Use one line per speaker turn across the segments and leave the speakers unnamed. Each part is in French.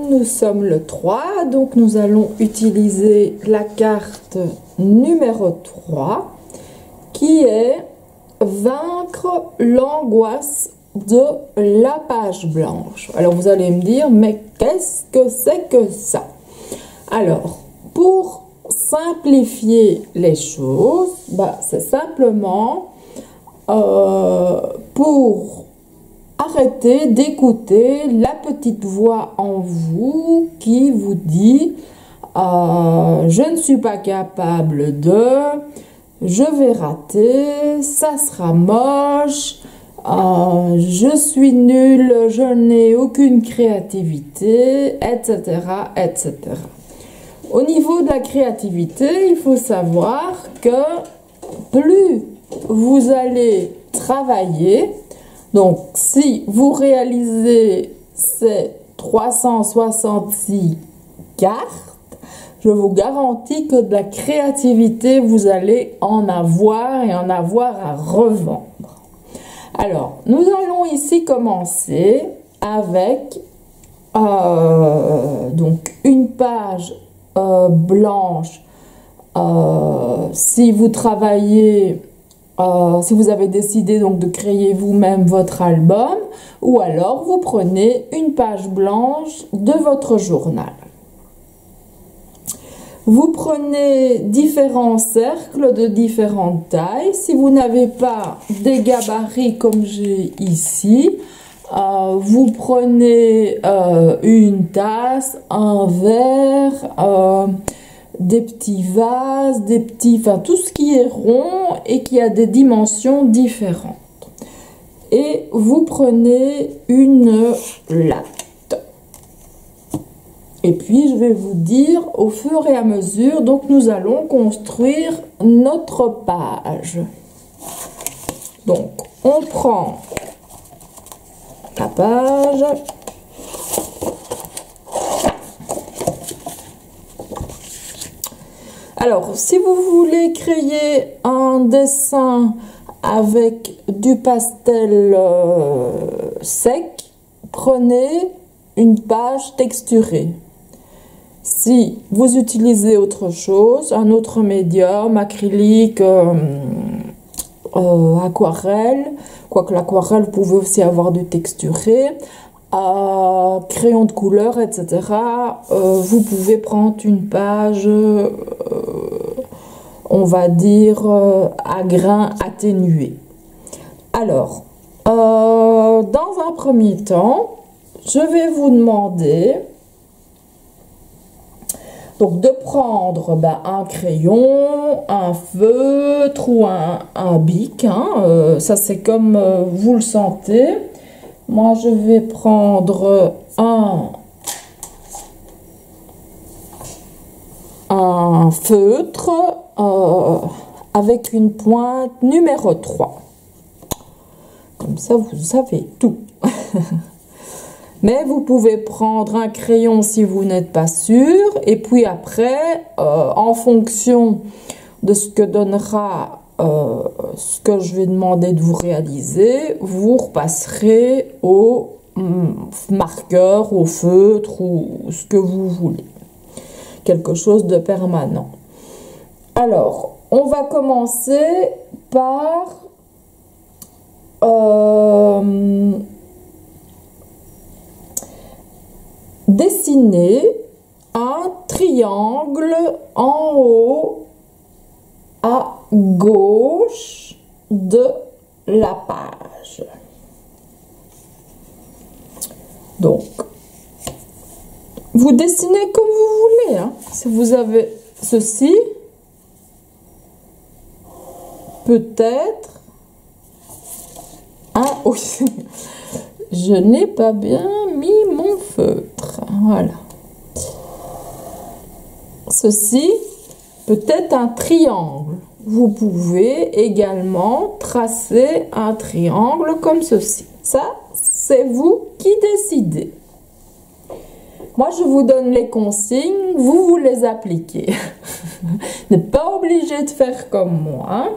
Nous sommes le 3, donc nous allons utiliser la carte numéro 3 qui est vaincre l'angoisse de la page blanche. Alors vous allez me dire, mais qu'est-ce que c'est que ça? Alors, pour simplifier les choses, c'est simplement pour arrêter d'écouter la petite voix en vous qui vous dit je ne suis pas capable de, je vais rater, ça sera moche, je suis nulle, je n'ai aucune créativité, etc., etc. Au niveau de la créativité, il faut savoir que plus vous allez travailler, donc si vous réalisez ces 366 cartes, je vous garantis que de la créativité, vous allez en avoir et en avoir à revendre. Alors, nous allons ici commencer avec donc une page blanche. Si vous travaillez, si vous avez décidé donc de créer vous-même votre album, ou alors vous prenez une page blanche de votre journal. Vous prenez différents cercles de différentes tailles. Si vous n'avez pas des gabarits comme j'ai ici, vous prenez une tasse, un verre, des petits vases, enfin tout ce qui est rond et qui a des dimensions différentes. Et vous prenez une latte. Et puis je vais vous dire au fur et à mesure, donc nous allons construire notre page. Donc on prend la page. Alors, si vous voulez créer un dessin avec du pastel sec, prenez une page texturée. Si vous utilisez autre chose, un autre médium, acrylique, aquarelle, quoique l'aquarelle, vous pouvez aussi avoir du texturé, crayon de couleur, etc. Vous pouvez prendre une page, on va dire, à grains atténués. Alors, dans un premier temps, je vais vous demander donc de prendre un crayon, un feutre ou un bic. Ça, c'est comme vous le sentez. Moi, je vais prendre un feutre avec une pointe numéro 3. Comme ça, vous savez tout. Mais vous pouvez prendre un crayon si vous n'êtes pas sûr. Et puis après, en fonction de ce que donnera ce que je vais demander de vous réaliser, vous repasserez au marqueur, au feutre ou ce que vous voulez. Quelque chose de permanent. Alors, on va commencer par dessiner un triangle en haut à gauche de la page. Donc, vous dessinez comme vous voulez. Si vous avez ceci, peut-être. Ah oui, je n'ai pas bien mis mon feutre. Voilà. Ceci, peut-être un triangle. Vous pouvez également tracer un triangle comme ceci. Ça, c'est vous qui décidez. Moi, je vous donne les consignes, vous les appliquez. Vous n'êtes pas obligé de faire comme moi.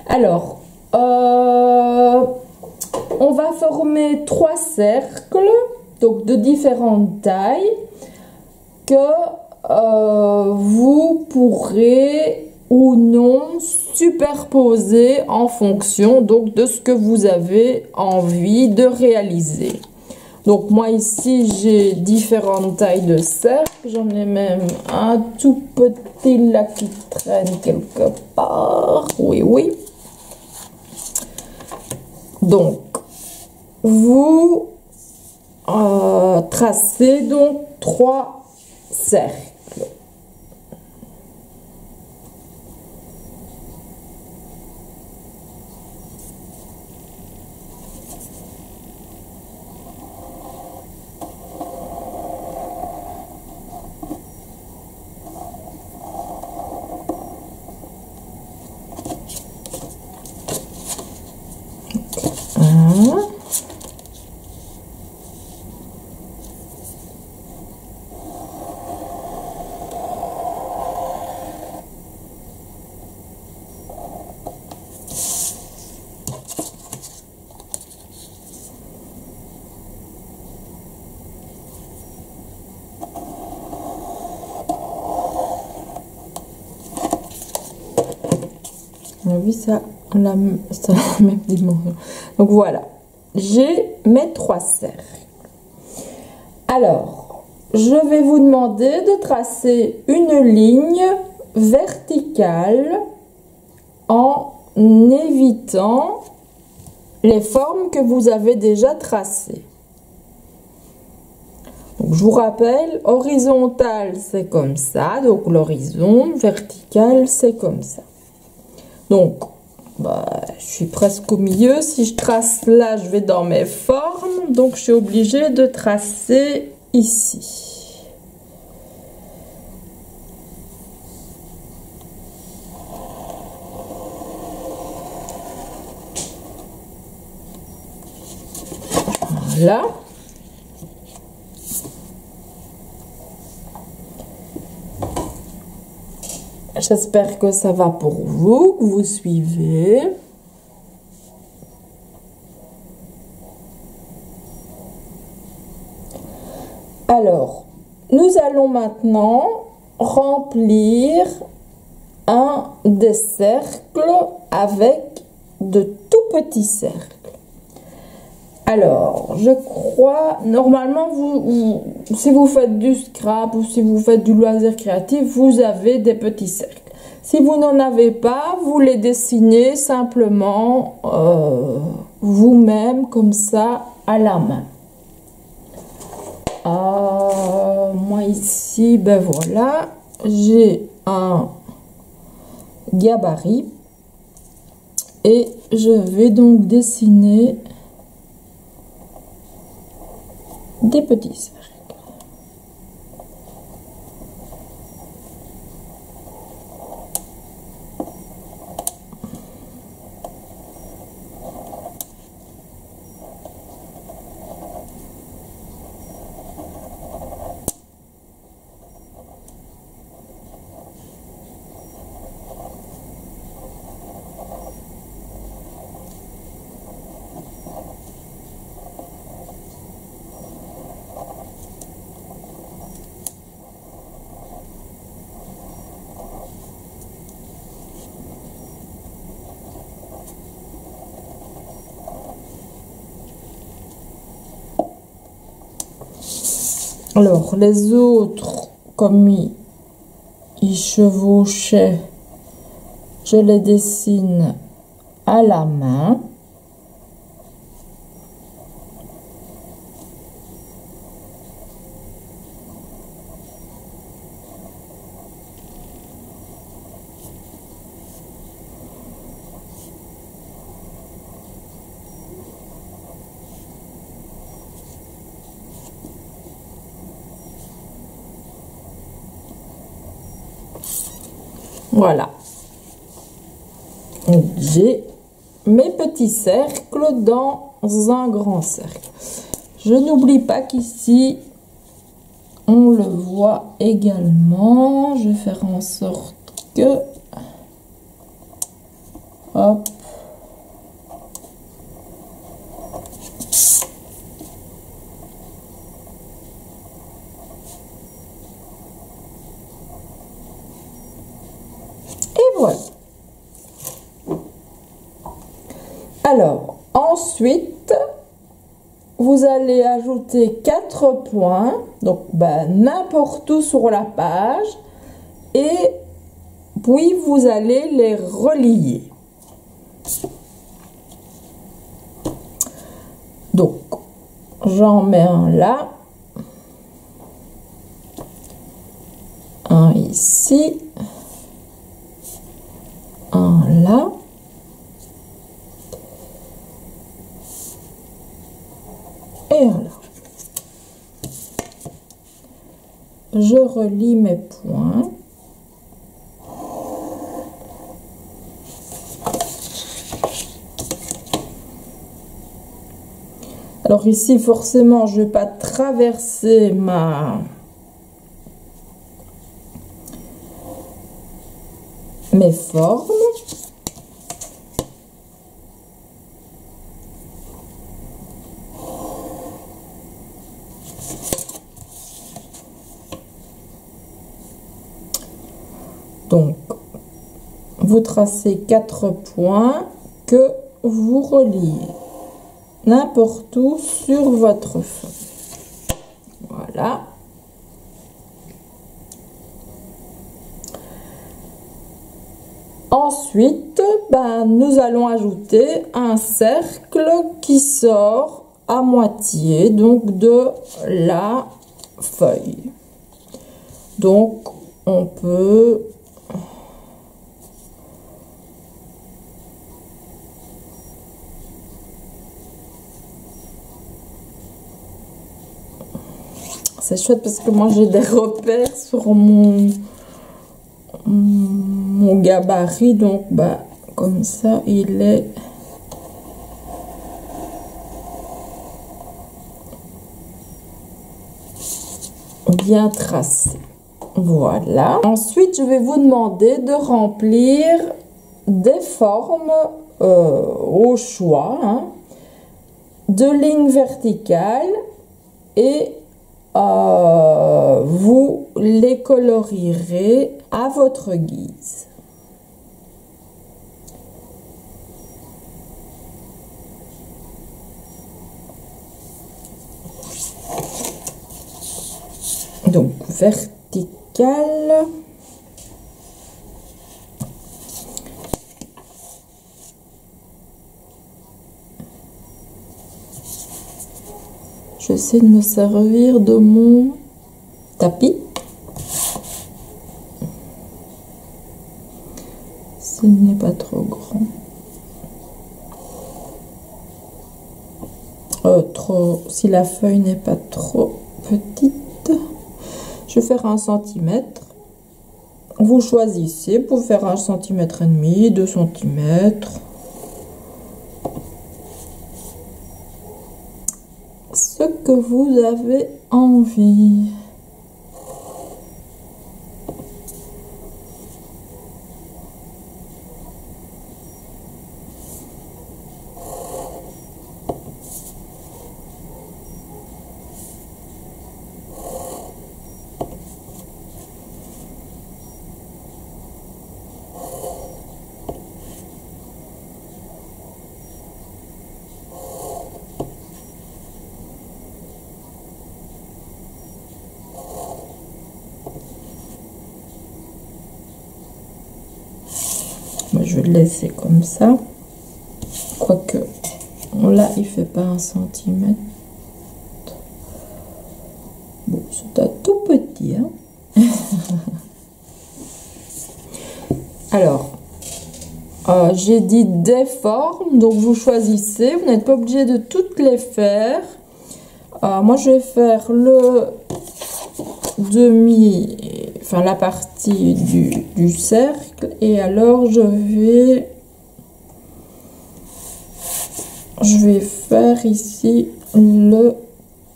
Alors, on va former 3 cercles donc de différentes tailles, que vous pourrez ou non superposer en fonction donc de ce que vous avez envie de réaliser. Donc moi ici j'ai différentes tailles de cercle, j'en ai même un tout petit là qui traîne quelque part, oui oui. Donc vous tracez donc 3 cercles. On a vu ça, la même dimension. Donc voilà, j'ai mes 3 cercles. Alors, je vais vous demander de tracer une ligne verticale en évitant les formes que vous avez déjà tracées. Donc, je vous rappelle, horizontal c'est comme ça, donc l'horizon, vertical c'est comme ça. Donc, je suis presque au milieu. Si je trace là, je vais dans mes formes. Donc, je suis obligée de tracer ici. Voilà. J'espère que ça va pour vous, que vous suivez. Alors, nous allons maintenant remplir un des cercles avec de tout petits cercles. Alors, je crois, normalement, si vous faites du scrap ou si vous faites du loisir créatif, vous avez des petits cercles. Si vous n'en avez pas, vous les dessinez simplement vous-même, comme ça, à la main. Moi ici, ben voilà, j'ai un gabarit et je vais donc dessiner des petits cercles. Alors, les autres, comme ils chevauchaient, je les dessine à la main. Voilà. J'ai mes petits cercles dans un grand cercle. Je n'oublie pas qu'ici, on le voit également. Je vais faire en sorte que... Hop. Alors, ensuite, vous allez ajouter 4 points, donc n'importe où sur la page, et puis vous allez les relier. Donc, j'en mets un là, un ici, un là. Et là, je relie mes points. Alors ici, forcément, je ne vais pas traverser mes formes. Donc, vous tracez 4 points que vous reliez n'importe où sur votre feuille. Voilà. Ensuite, nous allons ajouter un cercle qui sort à moitié, donc de la feuille. Donc, on peut c'est chouette parce que moi j'ai des repères sur mon gabarit, donc comme ça il est bien tracé. Voilà. Ensuite, je vais vous demander de remplir des formes au choix, de lignes verticales, et vous les colorierez à votre guise. Donc verticale. J'essaie de me servir de mon tapis. S'il n'est pas trop grand. Si la feuille n'est pas trop petite. Je vais faire 1 cm. Vous choisissez pour faire 1,5 cm, 2 cm. Ce que vous avez envie. Je vais le laisser comme ça, quoique là il fait pas 1 cm. Bon, c'est un tout petit, Alors, j'ai dit des formes, donc vous choisissez, vous n'êtes pas obligé de toutes les faire. Moi je vais faire le demi, enfin la partie du cercle, et alors je vais faire ici le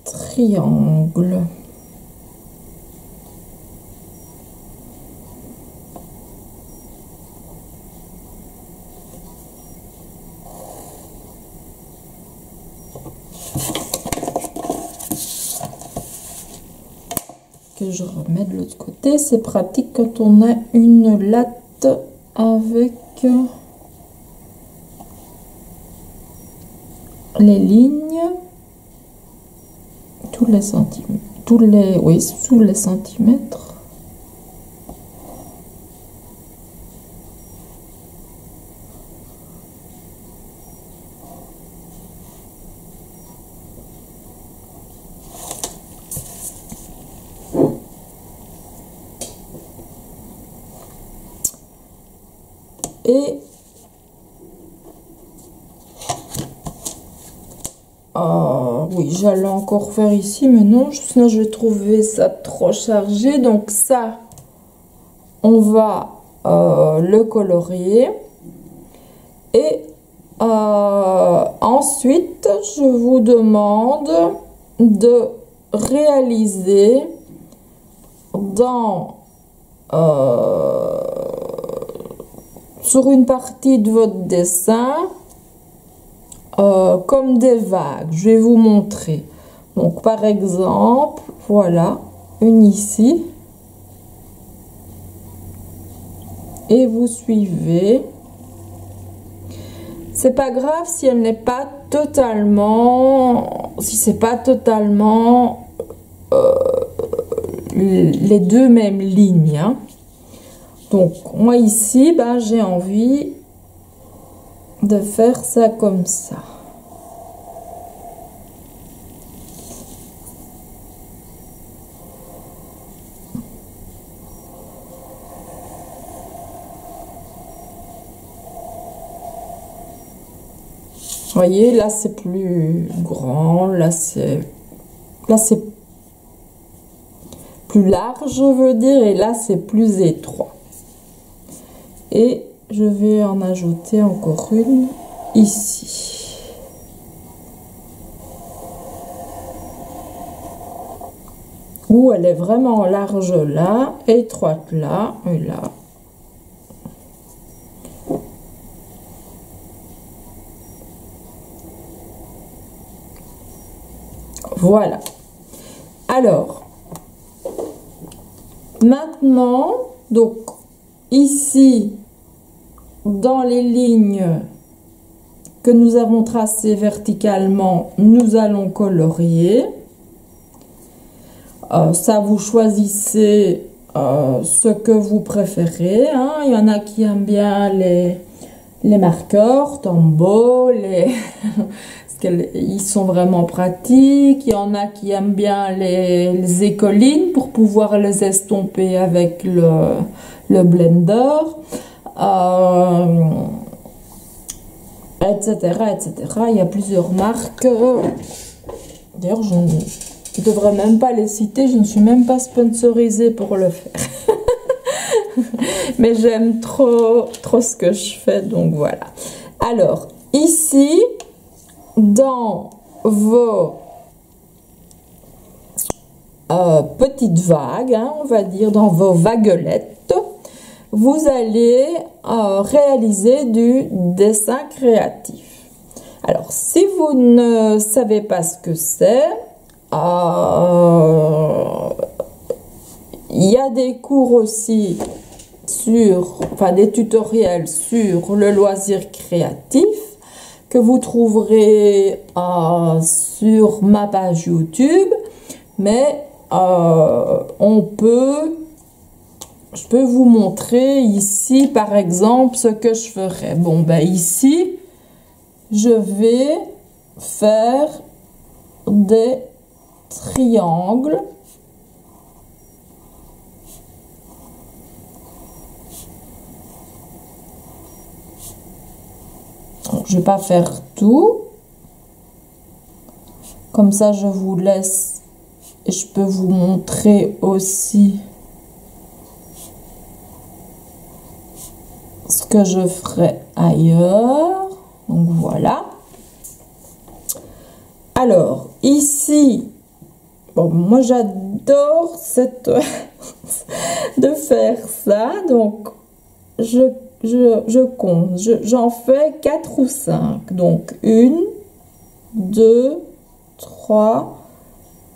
triangle. Que je remets de l'autre côté. C'est pratique quand on a une latte avec les lignes, tous les centimètres, oui, tous les centimètres. Et oui, j'allais encore faire ici, mais non, sinon je vais trouver ça trop chargé. Donc ça, on va le colorier. Et ensuite, je vous demande de réaliser dans sur une partie de votre dessin comme des vagues. Je vais vous montrer. Donc par exemple, voilà une ici, et vous suivez. C'est pas grave si elle n'est pas totalement, si c'est pas totalement les deux mêmes lignes, hein. Donc moi ici, ben, j'ai envie de faire ça comme ça. Vous voyez, là c'est plus grand, là c'est plus large, je veux dire, et là c'est plus étroit. Et je vais en ajouter encore une ici. Où elle est vraiment large là, étroite là, et là. Voilà. Alors, maintenant, donc ici, dans les lignes que nous avons tracées verticalement, nous allons colorier. Ça, vous choisissez ce que vous préférez, hein. Il y en a qui aiment bien les marqueurs, Tombow, ils sont vraiment pratiques. Il y en a qui aiment bien les écolines pour pouvoir les estomper avec le blender, etc., etc. Il y a plusieurs marques. D'ailleurs, je ne devrais même pas les citer. Je ne suis même pas sponsorisée pour le faire. Mais j'aime trop ce que je fais, donc voilà. Alors, ici, dans vos petites vagues, hein, on va dire dans vos vaguelettes, vous allez réaliser du dessin créatif. Alors, si vous ne savez pas ce que c'est, il y a des cours aussi des tutoriels sur le loisir créatif que vous trouverez sur ma page YouTube, mais je peux vous montrer ici par exemple ce que je ferai. Bon, ben ici je vais faire des triangles. Je vais pas faire tout. Comme ça, je vous laisse et je peux vous montrer aussi ce que je ferai ailleurs. Donc voilà. Alors ici, bon, moi j'adore cette de faire ça. Donc je compte, j'en fais 4 ou 5. Donc 1, 2, 3,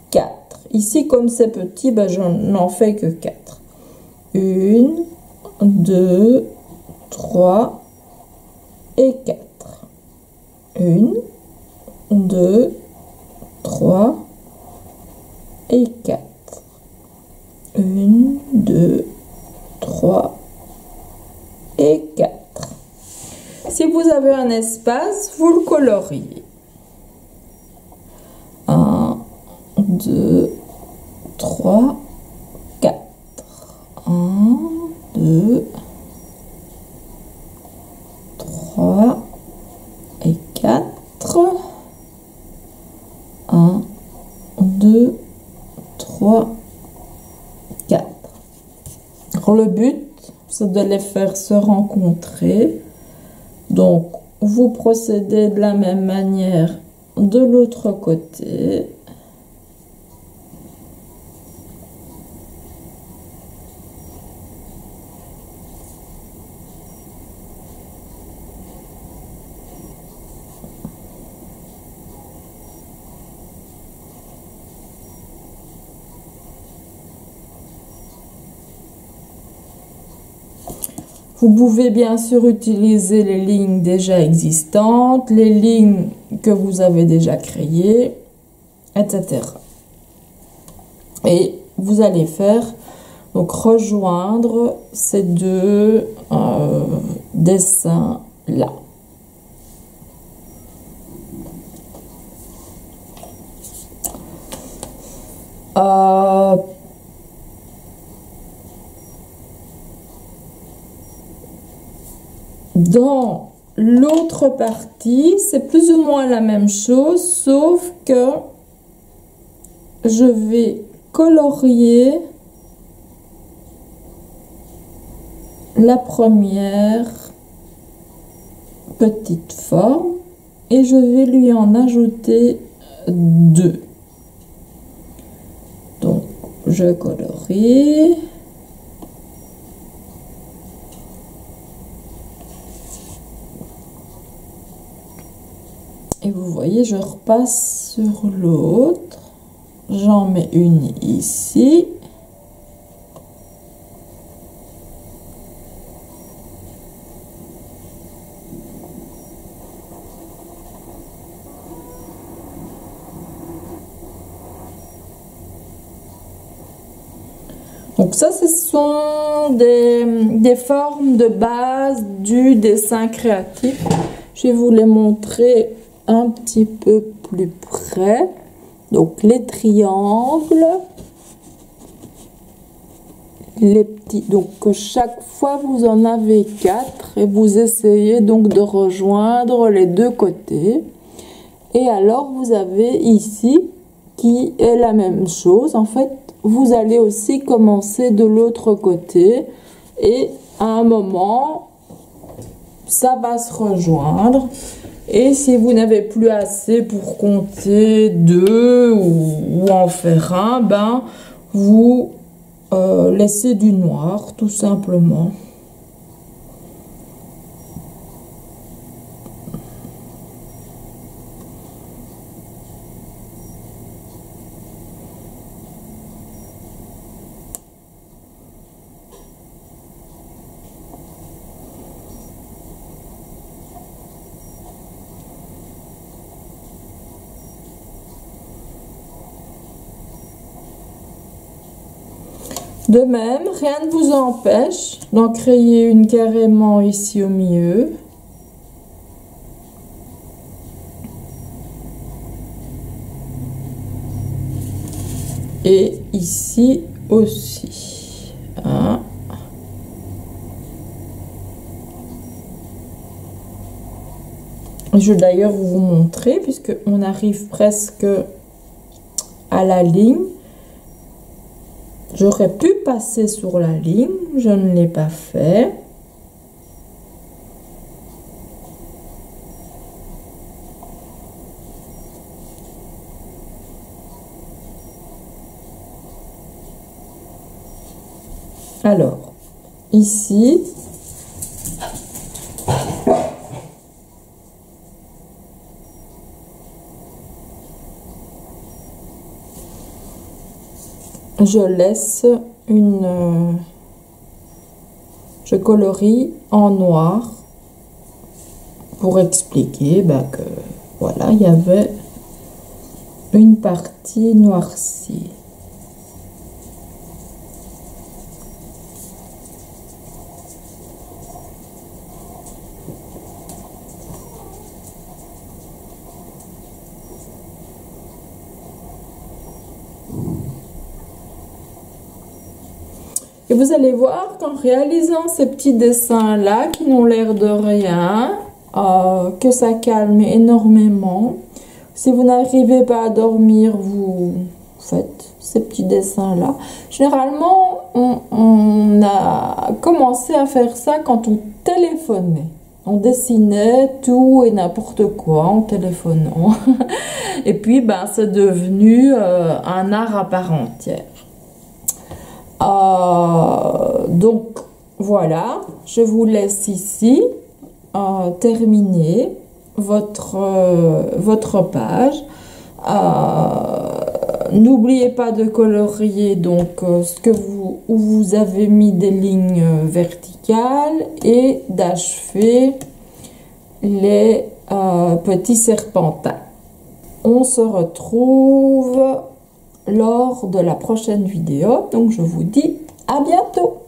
4. Ici, comme c'est petit, ben, je n'en fais que 4. 1, 2, 3 et 4. 1, 2, 3 et 4. 1, 2, 3 et 4. Si vous avez un espace, vous le coloriez. 1, 2, 3, 4. 1, 2, 3 et 4. 1, 2, 3, 4. Alors le but, c'est de les faire se rencontrer. Donc, vous procédez de la même manière de l'autre côté. Vous pouvez bien sûr utiliser les lignes déjà existantes, les lignes que vous avez déjà créées, etc. Et vous allez faire, donc rejoindre ces deux dessins-là. Dans l'autre partie, c'est plus ou moins la même chose, sauf que je vais colorier la première petite forme et je vais lui en ajouter 2. Donc, je colorie. Et vous voyez, je repasse sur l'autre. J'en mets une ici. Donc ça, ce sont des formes de base du dessin créatif. Je vais vous les montrer un petit peu plus près. Donc les triangles, les petits. Donc chaque fois vous en avez 4 et vous essayez donc de rejoindre les deux côtés. Et alors vous avez ici qui est la même chose. En fait, vous allez aussi commencer de l'autre côté et à un moment ça va se rejoindre. Et si vous n'avez plus assez pour compter 2 ou en faire un, ben vous laissez du noir tout simplement. De même, rien ne vous empêche d'en créer une carrément ici au milieu. Et ici aussi. Hein. Je vais d'ailleurs vous montrer, puisque on arrive presque à la ligne. J'aurais pu passer sur la ligne, je ne l'ai pas fait. Alors, ici, je laisse je colorie en noir pour expliquer que Voilà, il y avait une partie noircie. Et vous allez voir qu'en réalisant ces petits dessins-là, qui n'ont l'air de rien, que ça calme énormément. Si vous n'arrivez pas à dormir, vous faites ces petits dessins-là. Généralement, on a commencé à faire ça quand on téléphonait. On dessinait tout et n'importe quoi en téléphonant. Et puis, ben, c'est devenu un art à part entière. Donc voilà, je vous laisse ici terminer votre page. N'oubliez pas de colorier donc où vous avez mis des lignes verticales et d'achever les petits serpentins. On se retrouve lors de la prochaine vidéo. Donc je vous dis à bientôt.